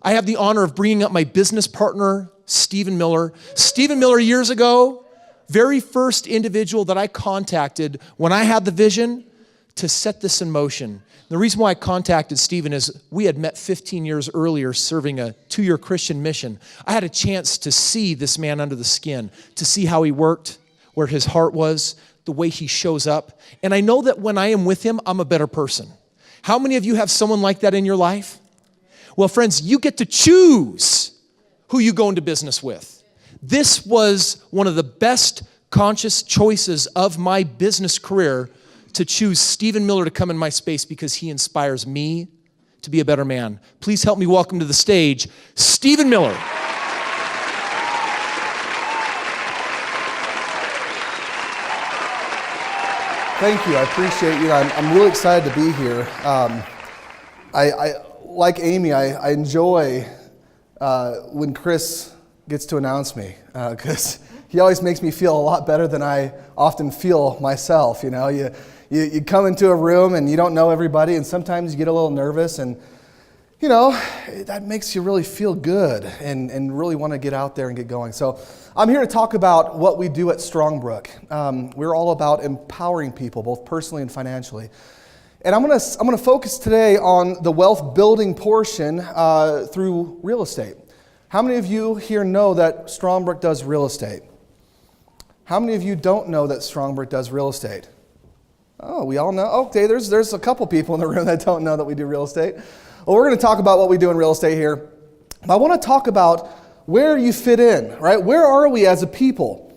I have the honor of bringing up my business partner, Stephen Miller. Stephen Miller, years ago, very first individual that I contacted when I had the vision to set this in motion. The reason why I contacted Stephen is we had met 15 years earlier serving a 2-year Christian mission. I had a chance to see this man under the skin, to see how he worked, where his heart was, the way he shows up. And I know that when I am with him, I'm a better person. How many of you have someone like that in your life? Well, friends, you get to choose who you go into business with. This was one of the best conscious choices of my business career, to choose Stephen Miller to come in my space because he inspires me to be a better man. Please help me welcome to the stage, Stephen Miller. Thank you. I appreciate you. I'm really excited to be here. I like Amy, I enjoy when Chris gets to announce me, because he always makes me feel a lot better than I often feel myself. You know, you come into a room and you don't know everybody, and sometimes you get a little nervous, and you know, that makes you really feel good and really want to get out there and get going. So I'm here to talk about what we do at Strongbrook. We're all about empowering people, both personally and financially. And I'm gonna focus today on the wealth building portion through real estate. How many of you here know that Strongbrook does real estate? How many of you don't know that Strongbrook does real estate? Oh, we all know? Okay, there's a couple people in the room that don't know that we do real estate. Well, we're going to talk about what we do in real estate here. But I want to talk about where you fit in, right? Where are we as a people?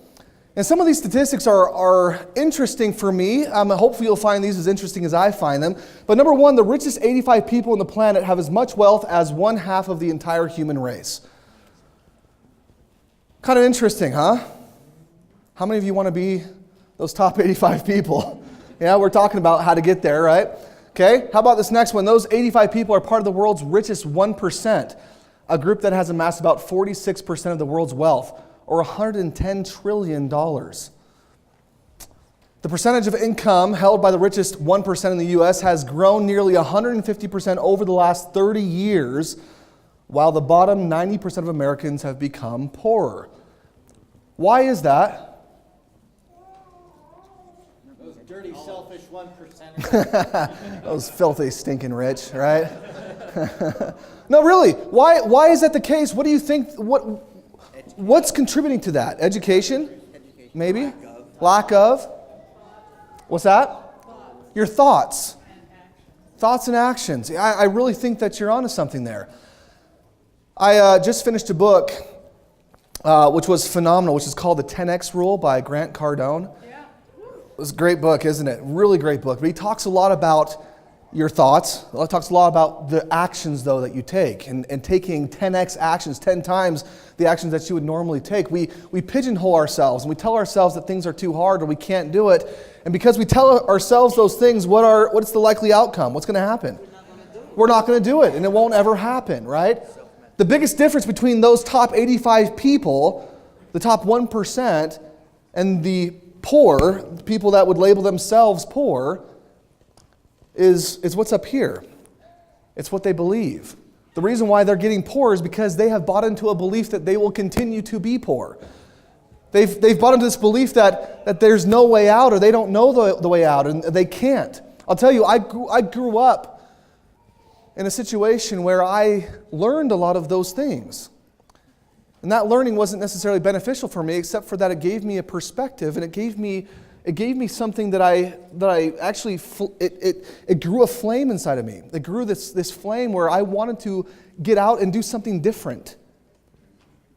And some of these statistics are interesting for me. Hopefully you'll find these as interesting as I find them. But number one, the richest 85 people on the planet have as much wealth as 1/2 of the entire human race. Kind of interesting, huh? How many of you want to be those top 85 people? Yeah, we're talking about how to get there, right? Okay, how about this next one? Those 85 people are part of the world's richest 1%, a group that has amassed about 46% of the world's wealth, or $110 trillion. The percentage of income held by the richest 1% in the U.S. has grown nearly 150% over the last 30 years, while the bottom 90% of Americans have become poorer. Why is that? Those dirty, selfish 1%. Those filthy, stinking rich, right? No, really. Why is that the case? What do you think? What's contributing to that? Education? Maybe? Lack of? What's that? Your thoughts. Thoughts and actions. I really think that you're onto something there. I just finished a book which was phenomenal, which is called The 10X Rule by Grant Cardone. Yeah. It was a great book, isn't it? Really great book. But he talks a lot about your thoughts. He talks a lot about the actions, though, that you take. And taking 10X actions, 10 times the actions that you would normally take. We pigeonhole ourselves, and we tell ourselves that things are too hard or we can't do it. And because we tell ourselves those things, what's the likely outcome? What's going to happen? We're not going to do it, and it won't ever happen, right? The biggest difference between those top 85 people, the top 1%, and the poor, people that would label themselves poor, is what's up here. It's what they believe. The reason why they're getting poor is because they have bought into a belief that they will continue to be poor. They've bought into this belief that there's no way out, or they don't know the way out, and they can't. I'll tell you, I grew up in a situation where I learned a lot of those things. And that learning wasn't necessarily beneficial for me, except for that it gave me a perspective, and it gave me something that I actually, it grew a flame inside of me. It grew this flame where I wanted to get out and do something different.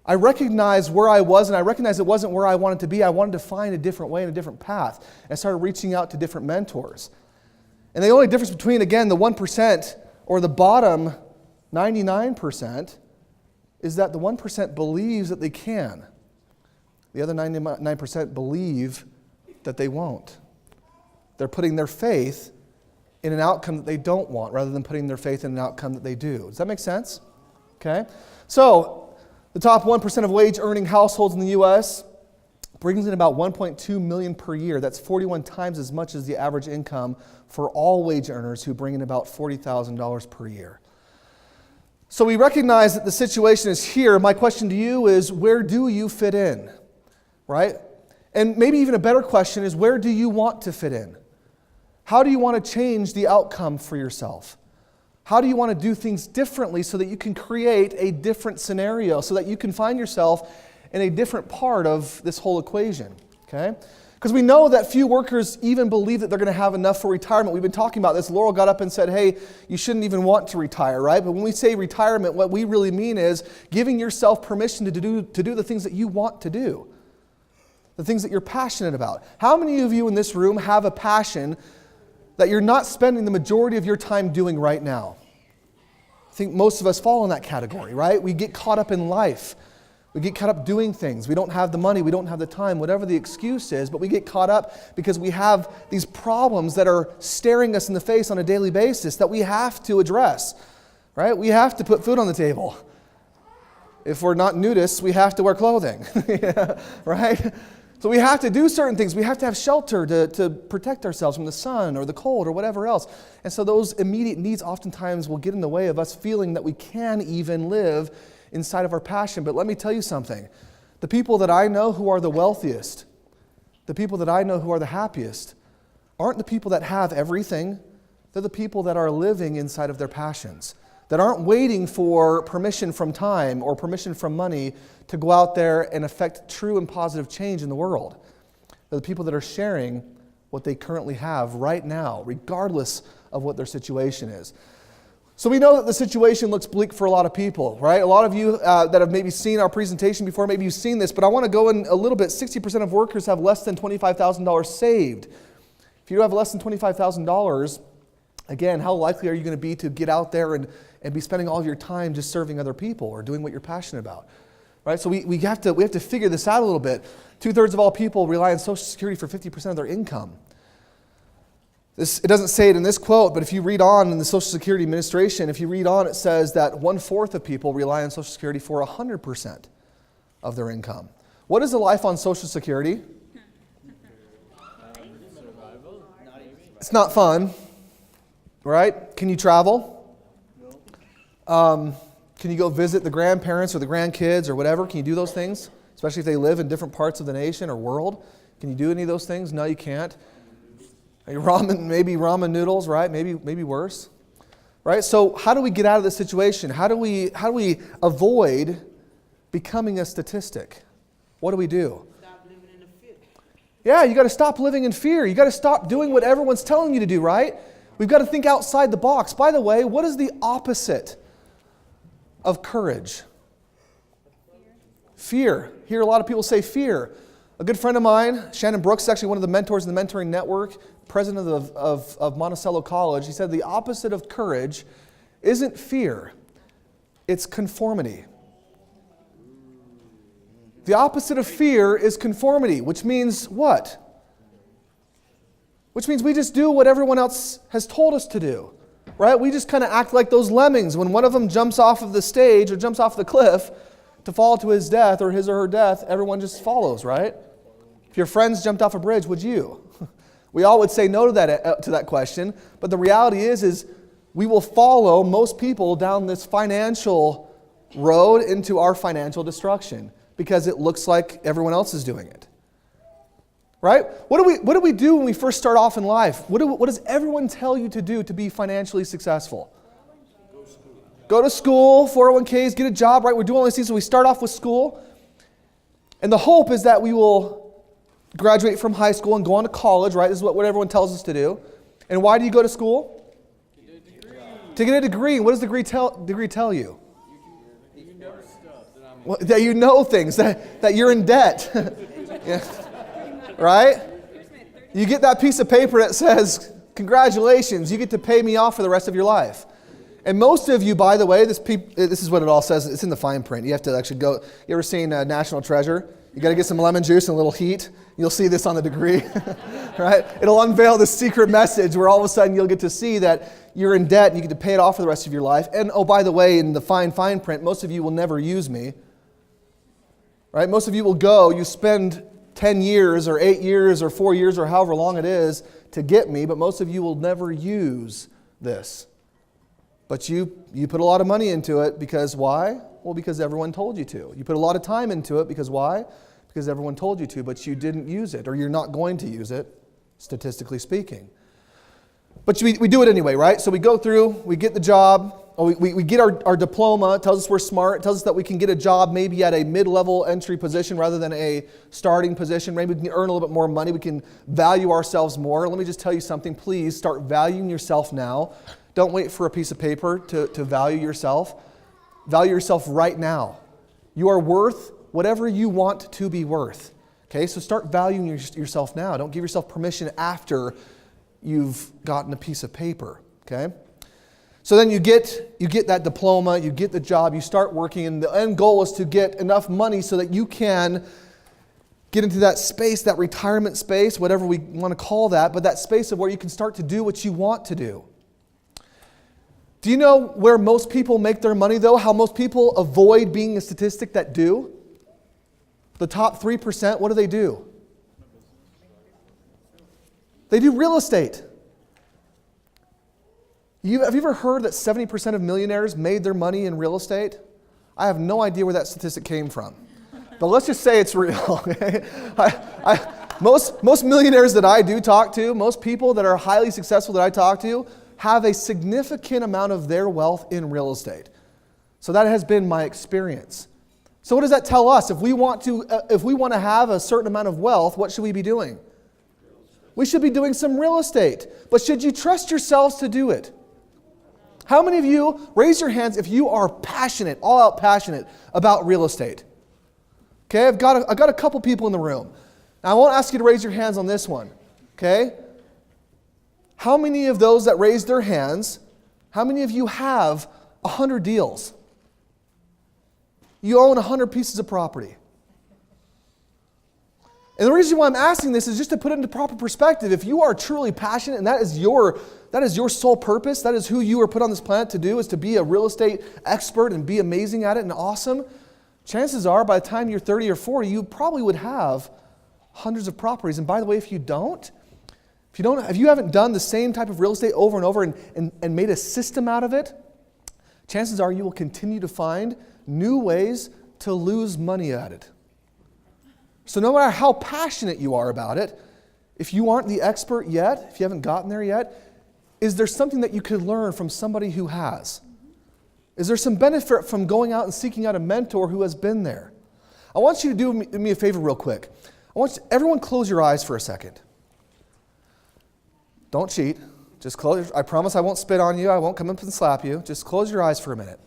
I recognized where I was, and I recognized it wasn't where I wanted to be. I wanted to find a different way and a different path. And I started reaching out to different mentors. And the only difference between, again, the 1% or the bottom 99% is that the 1% believes that they can. The other 99% believe that they won't. They're putting their faith in an outcome that they don't want rather than putting their faith in an outcome that they do. Does that make sense? Okay. So the top 1% of wage-earning households in the U.S. brings in about $1.2 million per year. That's 41 times as much as the average income for all wage earners, who bring in about $40,000 per year. So we recognize that the situation is here. My question to you is, where do you fit in? Right? And maybe even a better question is, where do you want to fit in? How do you want to change the outcome for yourself? How do you want to do things differently so that you can create a different scenario, so that you can find yourself in a different part of this whole equation? Okay? Because we know that few workers even believe that they're going to have enough for retirement. We've been talking about this. Laurel got up and said, hey, you shouldn't even want to retire, right? But when we say retirement, what we really mean is giving yourself permission to do the things that you want to do, the things that you're passionate about. How many of you in this room have a passion that you're not spending the majority of your time doing right now? I think most of us fall in that category, right? We get caught up in life. We get caught up doing things. We don't have the money. We don't have the time, whatever the excuse is, but we get caught up because we have these problems that are staring us in the face on a daily basis that we have to address, right? We have to put food on the table. If we're not nudists, we have to wear clothing, right? So we have to do certain things. We have to have shelter to protect ourselves from the sun or the cold or whatever else. And so those immediate needs oftentimes will get in the way of us feeling that we can even live inside of our passion. But let me tell you something. The people that I know who are the wealthiest, the people that I know who are the happiest, aren't the people that have everything. They're the people that are living inside of their passions, that aren't waiting for permission from time or permission from money to go out there and affect true and positive change in the world. They're the people that are sharing what they currently have right now, regardless of what their situation is. So we know that the situation looks bleak for a lot of people, right? A lot of you that have maybe seen our presentation before, maybe you've seen this, but I want to go in a little bit. 60% of workers have less than $25,000 saved. If you have less than $25,000, again, how likely are you going to be to get out there and be spending all of your time just serving other people or doing what you're passionate about? Right? So we have to figure this out a little bit. 2/3 of all people rely on Social Security for 50% of their income. It doesn't say it in this quote, but if you read on in the Social Security Administration, if you read on, it says that 1/4 of people rely on Social Security for 100% of their income. What is a life on Social Security? It's not fun, right? Can you travel? Can you go visit the grandparents or the grandkids or whatever? Can you do those things? Especially if they live in different parts of the nation or world. Can you do any of those things? No, you can't. Maybe ramen noodles, right? Maybe worse, right? So how do we get out of this situation? How do we avoid becoming a statistic? What do we do? Stop living in the fear. Yeah, you got to stop living in fear. You got to stop doing what everyone's telling you to do, right? We've got to think outside the box. By the way, what is the opposite of courage? Fear. Hear a lot of people say fear. A good friend of mine, Shannon Brooks, actually one of the mentors in the Mentoring Network, president of Monticello College, he said the opposite of courage isn't fear, it's conformity. The opposite of fear is conformity, which means what? Which means we just do what everyone else has told us to do, right? We just kind of act like those lemmings. When one of them jumps off of the stage or jumps off the cliff to fall to his death or his or her death, everyone just follows, right? If your friends jumped off a bridge, would you? We all would say no to that question, but the reality is we will follow most people down this financial road into our financial destruction because it looks like everyone else is doing it. Right? What do we do when we first start off in life? What does everyone tell you to do to be financially successful? Go to school, 401ks, get a job, right? We're doing all these things, so we start off with school. And the hope is that we will graduate from high school and go on to college, right? This is what everyone tells us to do. And why do you go to school? To get a degree. What does degree tell you? That you know things, that you're in debt. Yeah. Right? You get that piece of paper that says, congratulations, you get to pay me off for the rest of your life. And most of you, by the way, this is what it all says. It's in the fine print. You have to actually go. You ever seen National Treasure? You got to get some lemon juice and a little heat. You'll see this on the degree, right? It'll unveil this secret message where all of a sudden you'll get to see that you're in debt and you get to pay it off for the rest of your life. And oh, by the way, in the fine print, most of you will never use me, right? Most of you will go, you spend 10 years or 8 years or 4 years or however long it is to get me, but most of you will never use this. But you put a lot of money into it because why? Well, because everyone told you to. You put a lot of time into it because why? Because everyone told you to, but you didn't use it, or you're not going to use it, statistically speaking. But we do it anyway, right? So we go through, we get the job, or we get our diploma. It tells us we're smart. It tells us that we can get a job maybe at a mid-level entry position rather than a starting position. Maybe we can earn a little bit more money. We can value ourselves more. Let me just tell you something. Please start valuing yourself now. Don't wait for a piece of paper to value yourself. Value yourself right now. You are worth whatever you want to be worth. Okay, so start valuing yourself now. Don't give yourself permission after you've gotten a piece of paper. Okay? So then you get that diploma, you get the job, you start working, and the end goal is to get enough money so that you can get into that space, that retirement space, whatever we want to call that, but that space of where you can start to do what you want to do. Do you know where most people make their money, though? How most people avoid being a statistic that do? The top 3%, what do? They do real estate. Have you ever heard that 70% of millionaires made their money in real estate? I have no idea where that statistic came from. But let's just say it's real. Okay? Most millionaires that I do talk to, most people that are highly successful that I talk to, have a significant amount of their wealth in real estate. So that has been my experience. So what does that tell us? If we want to have a certain amount of wealth, what should we be doing? We should be doing some real estate. But should you trust yourselves to do it? How many of you, raise your hands if you are passionate, all out passionate about real estate? Okay, I've got a couple people in the room. Now, I won't ask you to raise your hands on this one. Okay? How many of those that raised their hands, how many of you have 100 deals? You own 100 pieces of property. And the reason why I'm asking this is just to put it into proper perspective. If you are truly passionate and that is your sole purpose, that is who you are put on this planet to do, is to be a real estate expert and be amazing at it and awesome, chances are by the time you're 30 or 40, you probably would have hundreds of properties. And by the way, if you haven't done the same type of real estate over and over and made a system out of it, chances are you will continue to find new ways to lose money at it. So no matter how passionate you are about it, if you aren't the expert yet, if you haven't gotten there yet, is there something that you could learn from somebody who has? Is there some benefit from going out and seeking out a mentor who has been there? I want you to do me a favor real quick. Everyone close your eyes for a second. Don't cheat. Just close. I promise I won't spit on you. I won't come up and slap you. Just close your eyes for a minute.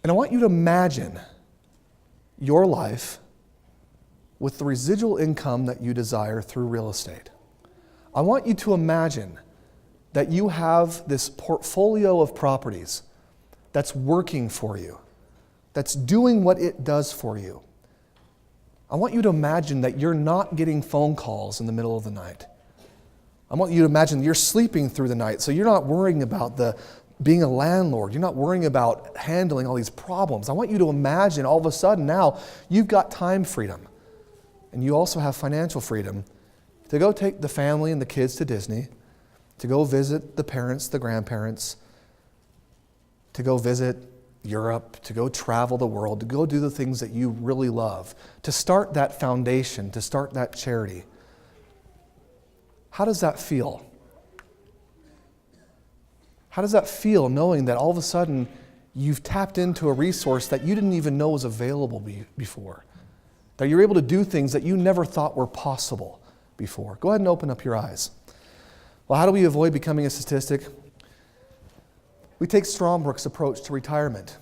And I want you to imagine your life with the residual income that you desire through real estate. I want you to imagine that you have this portfolio of properties that's working for you, that's doing what it does for you. I want you to imagine that you're not getting phone calls in the middle of the night. I want you to imagine you're sleeping through the night, so you're not worrying about being a landlord. You're not worrying about handling all these problems. I want you to imagine all of a sudden now you've got time freedom, and you also have financial freedom to go take the family and the kids to Disney, to go visit the parents, the grandparents, to go visit Europe, to go travel the world, to go do the things that you really love, to start that foundation, to start that charity. How does that feel? How does that feel knowing that all of a sudden you've tapped into a resource that you didn't even know was available before? That you're able to do things that you never thought were possible before. Go ahead and open up your eyes. Well, how do we avoid becoming a statistic? We take Strongbrook's approach to retirement.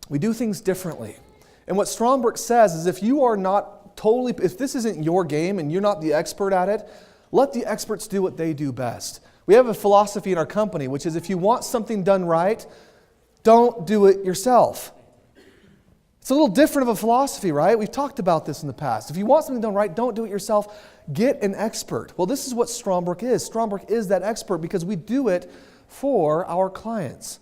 We do things differently. And what Strongbrook says is if this isn't your game and you're not the expert at it, let the experts do what they do best. We have a philosophy in our company, which is if you want something done right, don't do it yourself. It's a little different of a philosophy, right? We've talked about this in the past. If you want something done right, don't do it yourself. Get an expert. Well, this is what Strongbrook is. Strongbrook is that expert because we do it for our clients.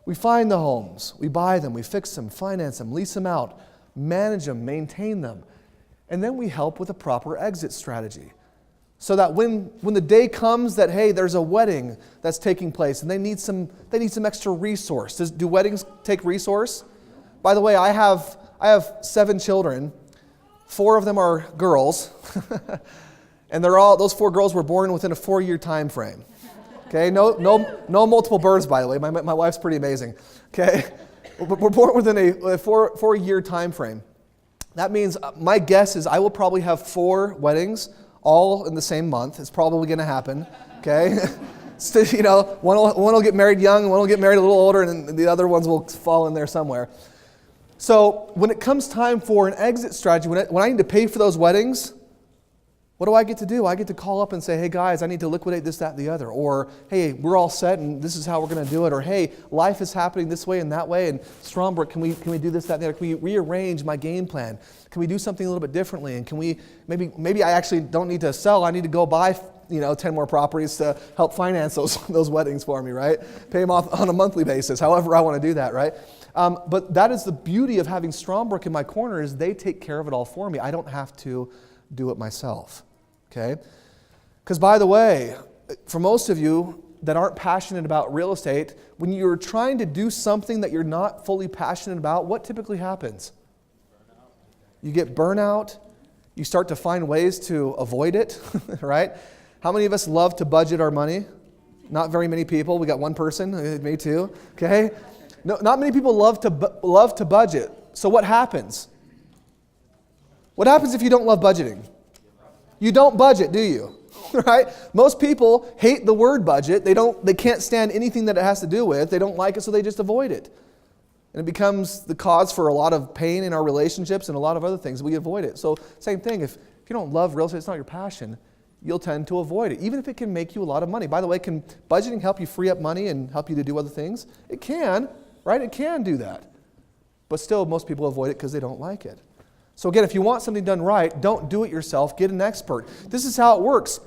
We find the homes, we buy them, we fix them, finance them, lease them out, manage them, maintain them, and then we help with a proper exit strategy. So that when the day comes that, hey, there's a wedding that's taking place and they need some extra resource. Do weddings take resource? By the way, I have 7 children. 4 of them are girls. And those 4 girls were born within a 4-year time frame. Okay, no multiple births, by the way. My wife's pretty amazing. Okay, we're born within a 4-year time frame. That means my guess is I will probably have 4 weddings, all in the same month. It's probably going to happen. Okay, so, one will get married young, one will get married a little older, and the other ones will fall in there somewhere. So when it comes time for an exit strategy, when I need to pay for those weddings, what do I get to do? I get to call up and say, hey guys, I need to liquidate this, that, and the other. Or, hey, we're all set and this is how we're going to do it. Or, hey, life is happening this way and that way. And Strongbrook, can we do this, that, and the other? Can we rearrange my game plan? Can we do something a little bit differently? And can we, maybe I actually don't need to sell. I need to go buy 10 more properties to help finance those weddings for me, right? Pay them off on a monthly basis, however I want to do that, right? But that is the beauty of having Strongbrook in my corner, is they take care of it all for me. I don't have to do it myself. Okay? Because by the way, for most of you that aren't passionate about real estate, when you're trying to do something that you're not fully passionate about, what typically happens? You get burnout. You start to find ways to avoid it, right? How many of us love to budget our money? Not very many people. We got one person, me too. Okay? No, not many people love to budget. So what happens? What happens if you don't love budgeting? You don't budget, do you? Right? Most people hate the word budget. They can't stand anything that it has to do with. They don't like it, so they just avoid it. And it becomes the cause for a lot of pain in our relationships and a lot of other things. We avoid it. So same thing, if you don't love real estate, it's not your passion, you'll tend to avoid it, even if it can make you a lot of money. By the way, can budgeting help you free up money and help you to do other things? It can, right? It can do that. But still, most people avoid it because they don't like it. So again, if you want something done right, don't do it yourself. Get an expert. This is how it works.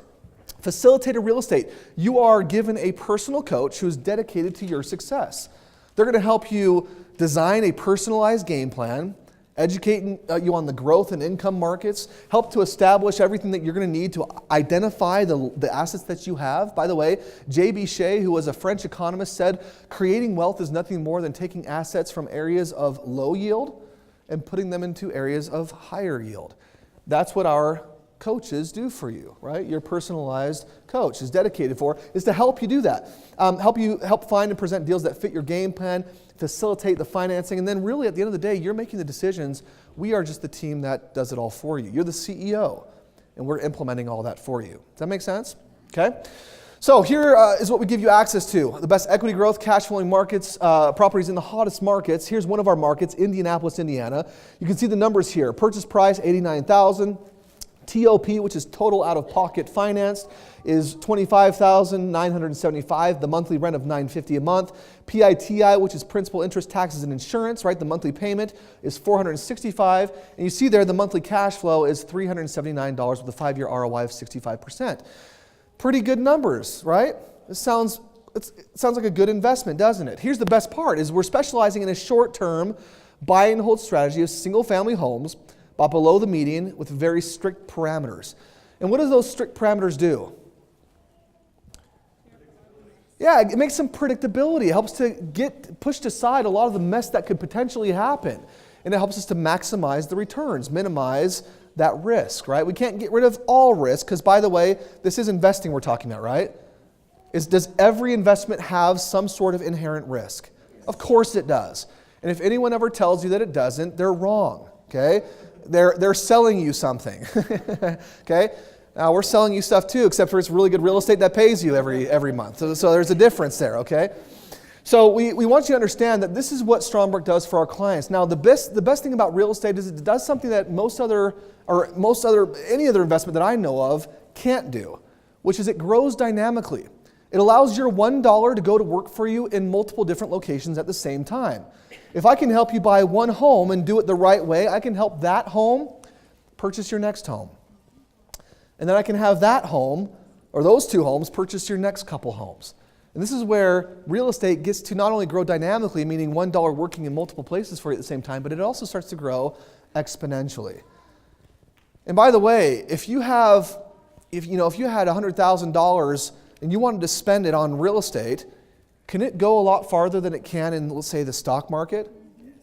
Facilitator Real Estate. You are given a personal coach who is dedicated to your success. They're going to help you design a personalized game plan, educate you on the growth and income markets, help to establish everything that you're going to need to identify the assets that you have. By the way, J.B. Shea, who was a French economist, said creating wealth is nothing more than taking assets from areas of low yield and putting them into areas of higher yield. That's what our coaches do for you, right? Your personalized coach is dedicated is to help you do that. Help find and present deals that fit your game plan, facilitate the financing, and then really at the end of the day, you're making the decisions. We are just the team that does it all for you. You're the CEO, and we're implementing all that for you. Does that make sense? Okay. So here is what we give you access to. The best equity growth, cash flowing markets, properties in the hottest markets. Here's one of our markets, Indianapolis, Indiana. You can see the numbers here. Purchase price, $89,000. TOP, which is total out-of-pocket financed, is $25,975, the monthly rent of $950 a month. PITI, which is principal, interest, taxes, and insurance, right? The monthly payment is $465. And you see there the monthly cash flow is $379 with a 5-year ROI of 65%. Pretty good numbers, right? It sounds like a good investment, doesn't it? Here's the best part, is we're specializing in a short-term buy and hold strategy of single-family homes, but below the median with very strict parameters. And what do those strict parameters do? Yeah, it makes some predictability. It helps to get pushed aside a lot of the mess that could potentially happen. And it helps us to maximize the returns, minimize that risk, right? We can't get rid of all risk because, by the way, this is investing we're talking about, right? Does every investment have some sort of inherent risk? Of course it does. And if anyone ever tells you that it doesn't, they're wrong, okay? They're selling you something, okay? Now, we're selling you stuff too, except for it's really good real estate that pays you every month. So there's a difference there, okay? So we want you to understand that this is what Strongbrook does for our clients. Now, the best thing about real estate is it does something that any other investment that I know of can't do, which is it grows dynamically. It allows your $1 to go to work for you in multiple different locations at the same time. If I can help you buy one home and do it the right way, I can help that home purchase your next home. And then I can have that home, or those 2 homes, purchase your next couple homes. And this is where real estate gets to not only grow dynamically, meaning $1 working in multiple places for you at the same time, but it also starts to grow exponentially. And by the way, if you have if you had $100,000 and you wanted to spend it on real estate, can it go a lot farther than it can in, let's say, the stock market?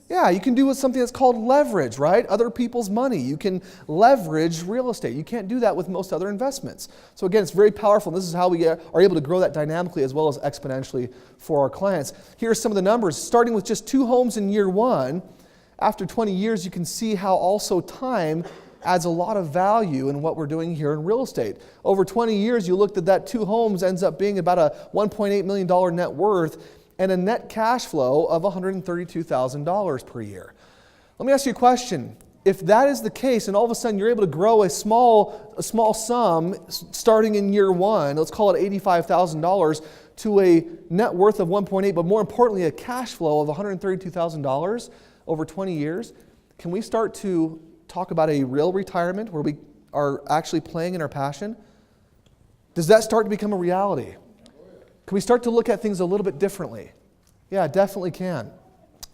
Yeah, you can do with something that's called leverage, right? Other people's money. You can leverage real estate. You can't do that with most other investments. So again, it's very powerful. And this is how we are able to grow that dynamically as well as exponentially for our clients. Here are some of the numbers. Starting with just 2 homes in year 1, after 20 years, you can see how also time adds a lot of value in what we're doing here in real estate. Over 20 years, you looked at that 2 homes ends up being about a $1.8 million net worth and a net cash flow of $132,000 per year. Let me ask you a question. If that is the case, and all of a sudden you're able to grow a small sum starting in year 1, let's call it $85,000, to a net worth of 1.8, but more importantly, a cash flow of $132,000 over 20 years, can we start to talk about a real retirement where we are actually playing in our passion? Does that start to become a reality? Can we start to look at things a little bit differently? Yeah, definitely can.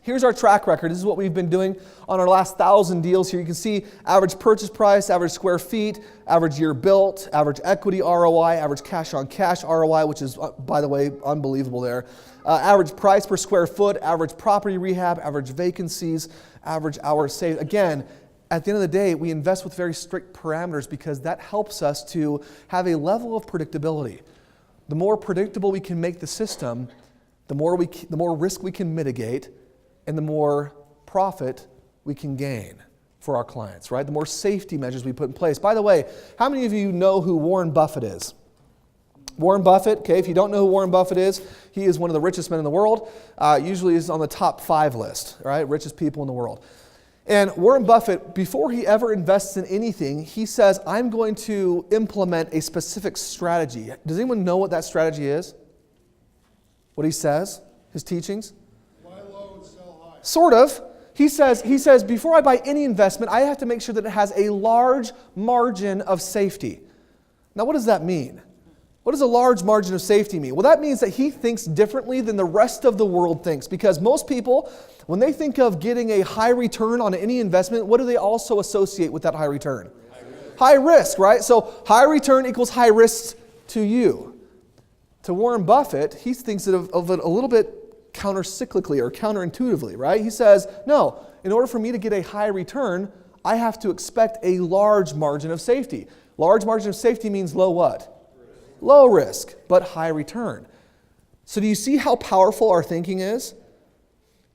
Here's our track record. This is what we've been doing on our last 1,000 deals here. You can see average purchase price, average square feet, average year built, average equity ROI, average cash on cash ROI, which is, by the way, unbelievable there. Average price per square foot, average property rehab, average vacancies, average hours saved. Again, at the end of the day, we invest with very strict parameters because that helps us to have a level of predictability. The more predictable we can make the system, the more risk we can mitigate, and the more profit we can gain for our clients, right? The more safety measures we put in place. By the way, how many of you know who Warren Buffett is? Warren Buffett, okay, if you don't know who Warren Buffett is, he is one of the richest men in the world. Usually is on the top 5 list, right? Richest people in the world. And Warren Buffett, before he ever invests in anything, he says, I'm going to implement a specific strategy. Does anyone know what that strategy is? What he says? His teachings? Buy low and sell high. Sort of. He says, before I buy any investment, I have to make sure that it has a large margin of safety. Now, what does that mean? What does a large margin of safety mean? Well, that means that he thinks differently than the rest of the world thinks, because most people, when they think of getting a high return on any investment, what do they also associate with that high return? High risk, right? So high return equals high risk to you. To Warren Buffett, he thinks of it a little bit counter-cyclically or counterintuitively, right? He says, no, in order for me to get a high return, I have to expect a large margin of safety. Large margin of safety means low what? Low risk, but high return. So do you see how powerful our thinking is?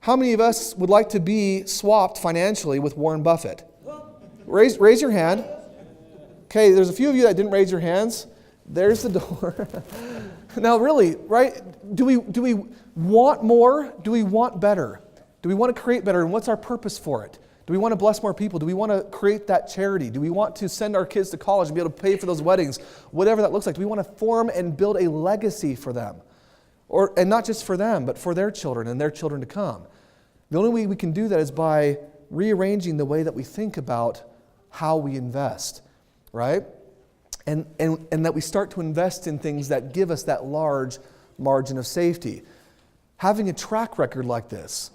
How many of us would like to be swapped financially with Warren Buffett? Raise your hand. Okay, there's a few of you that didn't raise your hands. There's the door. Now really, right? Do we want more? Do we want better? Do we want to create better? And what's our purpose for it? Do we want to bless more people? Do we want to create that charity? Do we want to send our kids to college and be able to pay for those weddings? Whatever that looks like. Do we want to form and build a legacy for them? And not just for them, but for their children and their children to come. The only way we can do that is by rearranging the way that we think about how we invest, right? And that we start to invest in things that give us that large margin of safety. Having a track record like this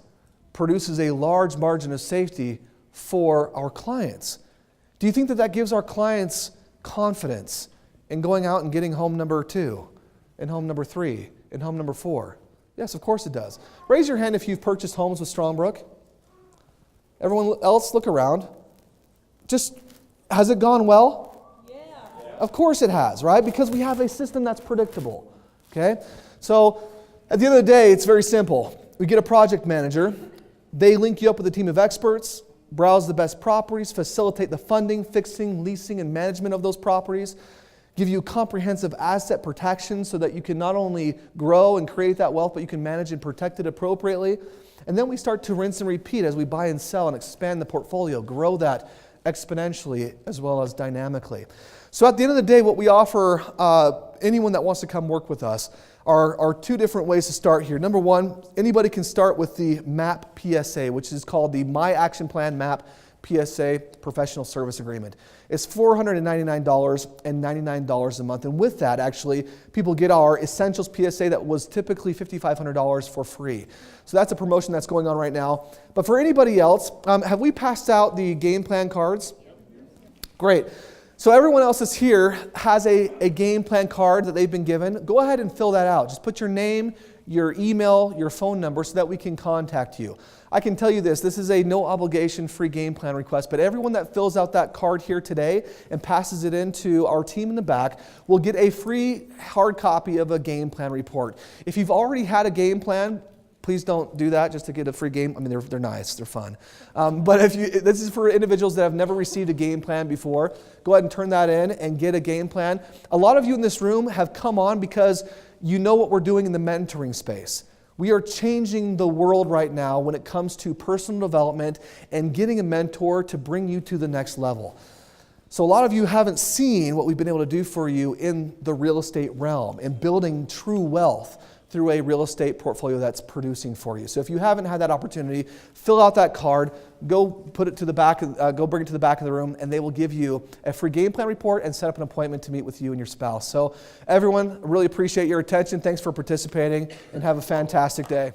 produces a large margin of safety for our clients. Do you think that gives our clients confidence in going out and getting home number 2, and home number 3, and home number 4? Yes, of course it does. Raise your hand if you've purchased homes with Strongbrook. Everyone else, look around. Just, has it gone well? Yeah. Of course it has, right? Because we have a system that's predictable. Okay? So, at the end of the day, it's very simple. We get a project manager. They link you up with a team of experts, browse the best properties, facilitate the funding, fixing, leasing, and management of those properties, give you comprehensive asset protection so that you can not only grow and create that wealth, but you can manage and protect it appropriately. And then we start to rinse and repeat as we buy and sell and expand the portfolio, grow that exponentially as well as dynamically. So at the end of the day, what we offer anyone that wants to come work with us are 2 different ways to start here. Number 1, anybody can start with the MAP PSA, which is called the My Action Plan MAP PSA Professional Service Agreement. It's $499.99 a month. And with that, actually, people get our Essentials PSA that was typically $5,500 for free. So that's a promotion that's going on right now. But for anybody else, have we passed out the game plan cards? Great. So everyone else that's here has a game plan card that they've been given. Go ahead and fill that out. Just put your name, your email, your phone number so that we can contact you. I can tell you this is a no obligation free game plan request, but everyone that fills out that card here today and passes it into our team in the back will get a free hard copy of a game plan report. If you've already had a game plan, please don't do that just to get a free game. I mean, they're nice, they're fun. But this is for individuals that have never received a game plan before. Go ahead and turn that in and get a game plan. A lot of you in this room have come on because you know what we're doing in the mentoring space. We are changing the world right now when it comes to personal development and getting a mentor to bring you to the next level. So a lot of you haven't seen what we've been able to do for you in the real estate realm and building true wealth through a real estate portfolio that's producing for you. So if you haven't had that opportunity, fill out that card, go put it to the back, go bring it to the back of the room, and they will give you a free game plan report and set up an appointment to meet with you and your spouse. So everyone, really appreciate your attention. Thanks for participating, and have a fantastic day.